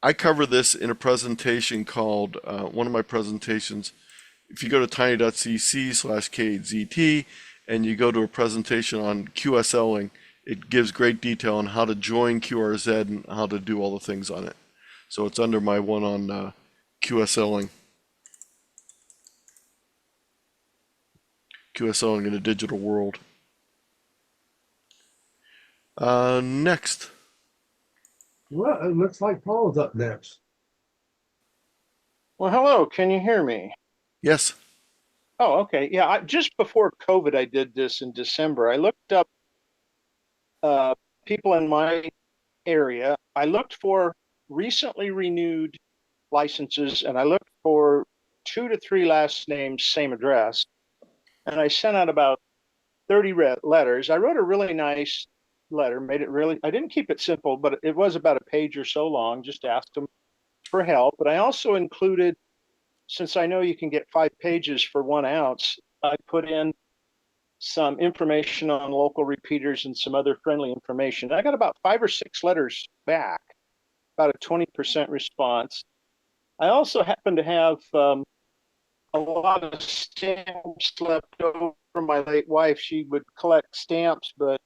I cover this in a presentation called, one of my presentations, if you go to tiny.cc/KZT and you go to a presentation on QSLing, it gives great detail on how to join QRZ and how to do all the things on it. So it's under my one on QSLing. QSLing in a digital world. Next. Well, it looks like Paul's up next. Well, hello. Can you hear me? Yes. Oh, okay. Yeah, just before COVID, I did this in December. I looked up people in my area. I looked for recently renewed licenses, and I looked for 2 to 3 last names, same address. And I sent out about 30 letters. I wrote a really nice letter, I didn't keep it simple, but it was about a page or so long, just asked them for help. But I also included, since I know you can get 5 pages for 1 ounce, I put in some information on local repeaters and some other friendly information. I got about 5 or 6 letters back, about a 20% response. I also happen to have a lot of stamps left over from my late wife. She would collect stamps, but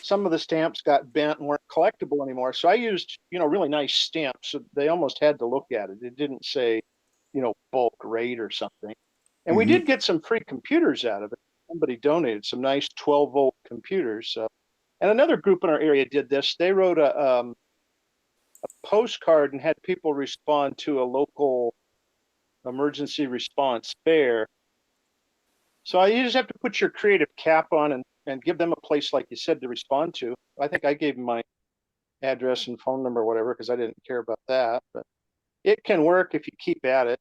some of the stamps got bent and weren't collectible anymore. So I used, really nice stamps. So they almost had to look at it. It didn't say, bulk rate or something. And we did get some free computers out of it. Somebody donated some nice 12-volt computers. So, and another group in our area did this. They wrote a postcard and had people respond to a local emergency response fair. So you just have to put your creative cap on and give them a place, like you said, to respond to. I think I gave them my address and phone number or whatever, because I didn't care about that. But it can work if you keep at it.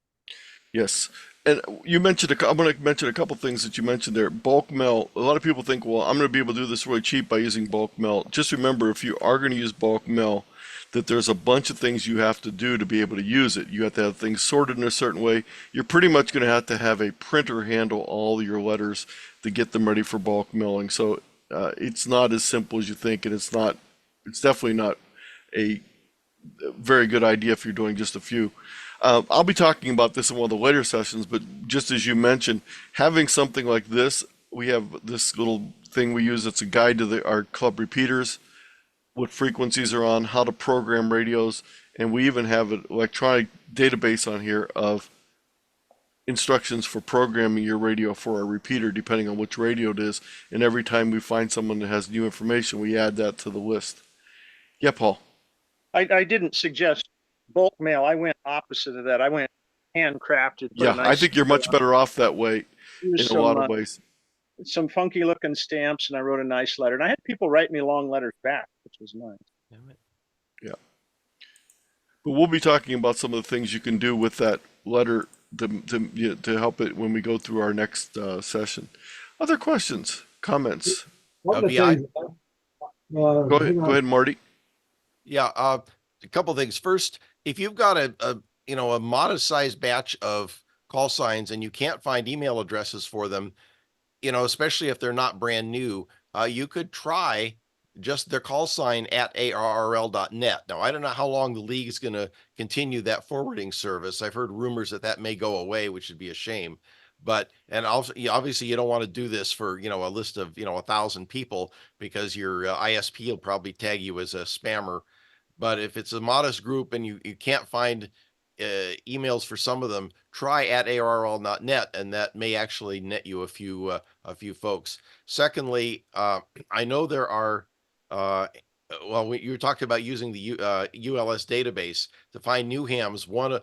Yes. And you mentioned, I'm going to mention a couple things that you mentioned there. Bulk mail. A lot of people think, well, I'm going to be able to do this really cheap by using bulk mail. Just remember, if you are going to use bulk mail, that there's a bunch of things you have to do to be able to use it. You have to have things sorted in a certain way. You're pretty much going to have a printer handle all your letters to get them ready for bulk mailing. So it's not as simple as you think, and it's definitely not a very good idea if you're doing just a few. I'll be talking about this in one of the later sessions, but just as you mentioned, having something like this, we have this little thing we use. It's a guide to our club repeaters, what frequencies are on, how to program radios, and we even have an electronic database on here of instructions for programming your radio for our repeater, depending on which radio it is. And every time we find someone that has new information, we add that to the list. Yeah, Paul. I didn't suggest bulk mail. I went opposite of that. I went handcrafted. Yeah, I think you're much better off that way in a lot of ways. Some funky looking stamps, and I wrote a nice letter. And I had people write me long letters back, which was nice. Yeah. But we'll be talking about some of the things you can do with that letter to help it when we go through our next session. Other questions, comments? One of the VI? things, Go ahead, Marty. Yeah, a couple things. First, if you've got a modest sized batch of call signs and you can't find email addresses for them, especially if they're not brand new, you could try just their call sign at ARRL.net. Now, I don't know how long the league is going to continue that forwarding service. I've heard rumors that that may go away, which would be a shame. But, and also, obviously you don't want to do this for, a list of, 1,000 people, because your ISP will probably tag you as a spammer. But if it's a modest group and you can't find emails for some of them, try at ARRL.net, and that may actually net you a few folks. Secondly, I know there are, well, you were talking about using the ULS database to find new hams. One of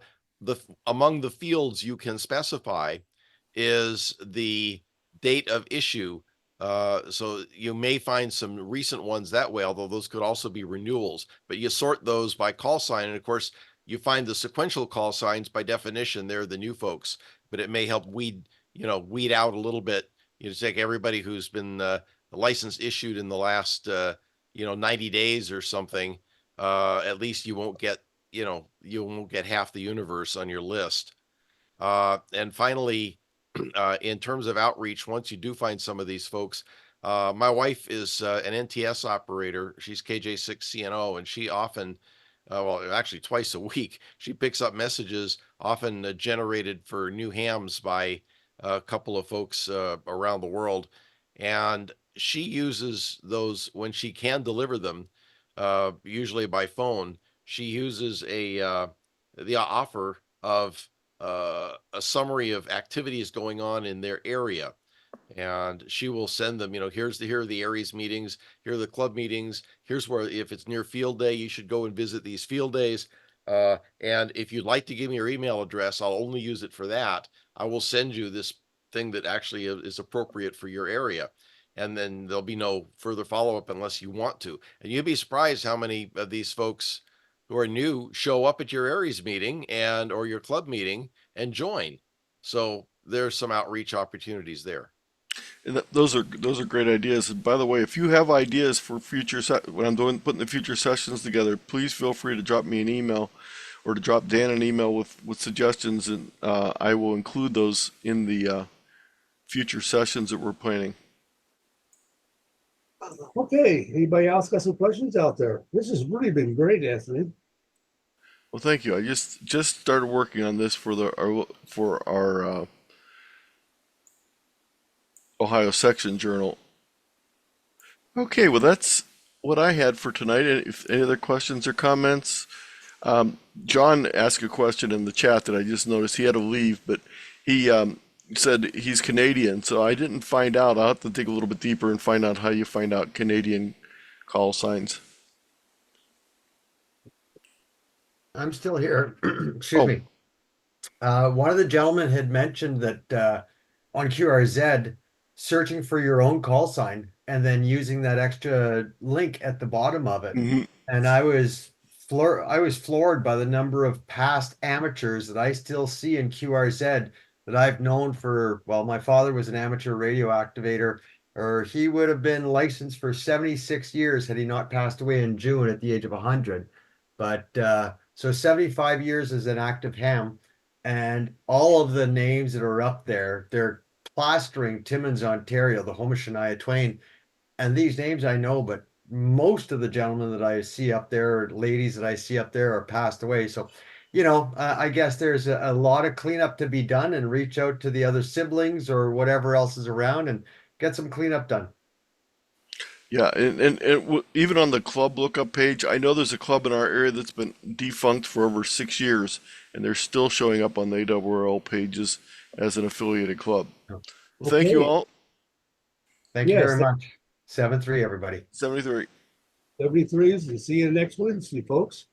among the fields you can specify is the date of issue. So you may find some recent ones that way, although those could also be renewals, but you sort those by call sign. And of course, you find the sequential call signs, by definition, they're the new folks, but it may help weed out a little bit. Take everybody who's been the license issued in the last, 90 days or something. At least you won't get half the universe on your list. And finally, in terms of outreach, once you do find some of these folks, my wife is an NTS operator. She's KJ6CNO, and she often, well, actually twice a week, she picks up messages often generated for new hams by a couple of folks around the world. And she uses those when she can deliver them, usually by phone. She uses the offer of a summary of activities going on in their area. And she will send them, here are the Aries meetings, here are the club meetings, here's where, if it's near field day, you should go and visit these field days. And if you'd like to give me your email address, I'll only use it for that. I will send you this thing that actually is appropriate for your area. And then there'll be no further follow-up unless you want to. And you'd be surprised how many of these folks who are new show up at your Aries meeting or your club meeting and join. So there's some outreach opportunities there. And those are great ideas. And by the way, if you have ideas for future when I'm putting the future sessions together, please feel free to drop me an email or to drop Dan an email with suggestions, and I will include those in the future sessions that we're planning. Okay, anybody else got some questions out there? This has really been great, Anthony. Well, thank you. I just started working on this for our Ohio Section Journal. Okay, well, that's what I had for tonight. If any other questions or comments, John asked a question in the chat that I just noticed. He had to leave, but he said he's Canadian, so I didn't find out. I'll have to dig a little bit deeper and find out how you find out Canadian call signs. I'm still here. Excuse me. One of the gentlemen had mentioned that on QRZ, searching for your own call sign and then using that extra link at the bottom of it. Mm-hmm. And I was floored by the number of past amateurs that I still see in QRZ that I've known for, well, my father was an amateur radio activator, or he would have been licensed for 76 years had he not passed away in June at the age of 100. But so 75 years as an active ham, and all of the names that are up there, they're plastering Timmins, Ontario, the home of Shania Twain. And these names I know, but most of the gentlemen that I see up there, ladies that I see up there, are passed away. So, I guess there's a lot of cleanup to be done, and reach out to the other siblings or whatever else is around and get some cleanup done. Yeah, and even on the club lookup page, I know there's a club in our area that's been defunct for over 6 years, and they're still showing up on the ARRL pages as an affiliated club. Well, thank you all. Thank you very much. 7-3, everybody. 73. 73s. We'll see you next Wednesday, folks.